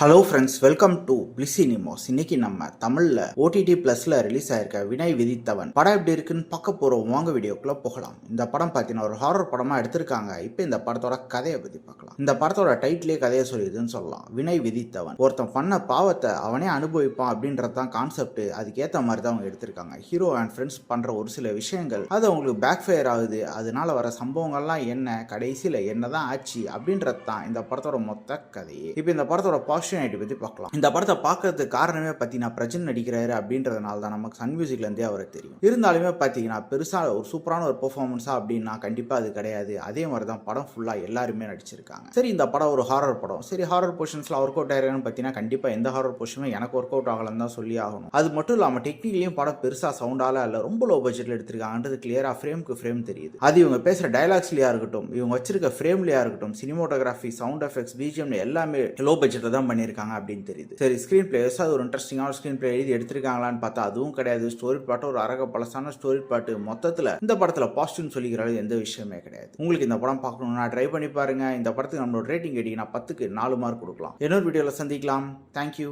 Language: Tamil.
Hello friends, welcome to bliss cinemas. இன்னைக்கு நம்ம தமிழ்ல ஓடிடி பிளஸ்ல ரிலீஸ் ஆயிருக்க வினய் விதித்தவன் படம் எப்படி இருக்குன்னு பார்க்க போறோம். வாங்க வீடியோக்குள்ள போகலாம். இந்த படம் பார்த்தீங்கன்னா ஒரு ஹாரர் படமா எடுத்திருக்காங்க. இப்போ இந்த படத்தோட கதையை பத்தி பார்க்கலாம். இந்த படத்தோட டைட்டிலே கதையை சொல்லிடுதுன்னு சொல்லலாம். வினய் விதித்தவன், ஒருத்தன் பண்ண பாவத்தை அவனே அனுபவிப்பான் அப்படின்றது தான் கான்செப்ட். அதுக்கேற்ற மாதிரி தான் அவங்க எடுத்திருக்காங்க. ஹீரோ அண்ட் ஃப்ரெண்ட்ஸ் பண்ற ஒரு சில விஷயங்கள் அது அவங்களுக்கு பேக் ஃபயர் ஆகுது. அதனால வர சம்பவங்கள்லாம் என்ன, கடைசியில் என்னதான் ஆச்சு அப்படின்றது தான் இந்த படத்தோட மொத்த கதையே. இப்போ இந்த படத்தோட பத்தி பார்க்கலாம். இந்த படத்தை பார்க்கறதுக்கு காரணமே பார்த்தீங்கன்னா பிரஜன் நடிக்கிறாரு அப்படின்றதுனால தான் நமக்கு சன் மியூசிக்ல இருந்தே அவரை தெரியும். இருந்தாலுமே பார்த்தீங்கன்னா பெருசா ஒரு சூப்பரான ஒரு பெர்ஃபார்மன்ஸா அப்படின்னா கண்டிப்பா அது கிடையாது. அதே மாதிரி தான் படம் ஃபுல்லா எல்லாருமே நடிச்சிருக்காங்க. சரி, இந்த படம் ஒரு ஹாரர் படம். சரி, ஹாரர் போர்ஷன்ஸ்ல ஒர்க் அவுட் ஆயிருக்குன்னு பார்த்தீங்கன்னா கண்டிப்பா எந்த ஹாரர் போர்ஷனும் எனக்கு ஒர்க் அவுட் ஆகலன்னு தான் சொல்லி ஆகணும். அது மட்டும் இல்லாமல் டெக்னிக்கலையும் படம் பெருசா சவுண்டால இல்ல, ரொம்ப லோ பட்ஜெட்ல எடுத்திருக்காங்கன்றது கிளியரா ஃப்ரேம்க்கு ஃப்ரேம் தெரியுது. அது இவங்க பேசுற டயலாக்ஸ்லயா இருக்கட்டும், இவங்க வச்சிருக்க ஃப்ரேம்லயா இருக்கட்டும், சினிமோட்டோகிராஃபி, சவுண்ட் எஃபெக்ட்ஸ், பிஜிஎம் எல்லாமே லோ பட்ஜெட்ல தான் பண்ணியிருக்காங்க அப்படின்னு தெரியுது. சரி, ஸ்கிரீன் பிளேஸ் அது ஒரு இன்ட்ரெஸ்டிங்கான ஸ்கிரீன் பிளே எழுதி எடுத்திருக்காங்களான்னு பார்த்தா அதுவும் கிடையாது. ஸ்டோரி பாட்டு ஒரு அரக பழசான ஸ்டோரி பாட்டு. மொத்தத்தில் இந்த படத்துல பாசிட்டிவ் சொல்லிக்கிற எந்த விஷயமே கிடையாது. உங்களுக்கு இந்த படம் பார்க்கணும்னா ட்ரை பண்ணி பாருங்க. இந்த படத்துக்கு நம்மளோட ரேட்டிங் கேட்டீங்கன்னா 10க்கு 4 மார்க் கொடுக்கலாம். இன்னொரு வீடியோல சந்திக்கலாம். தேங்க்யூ.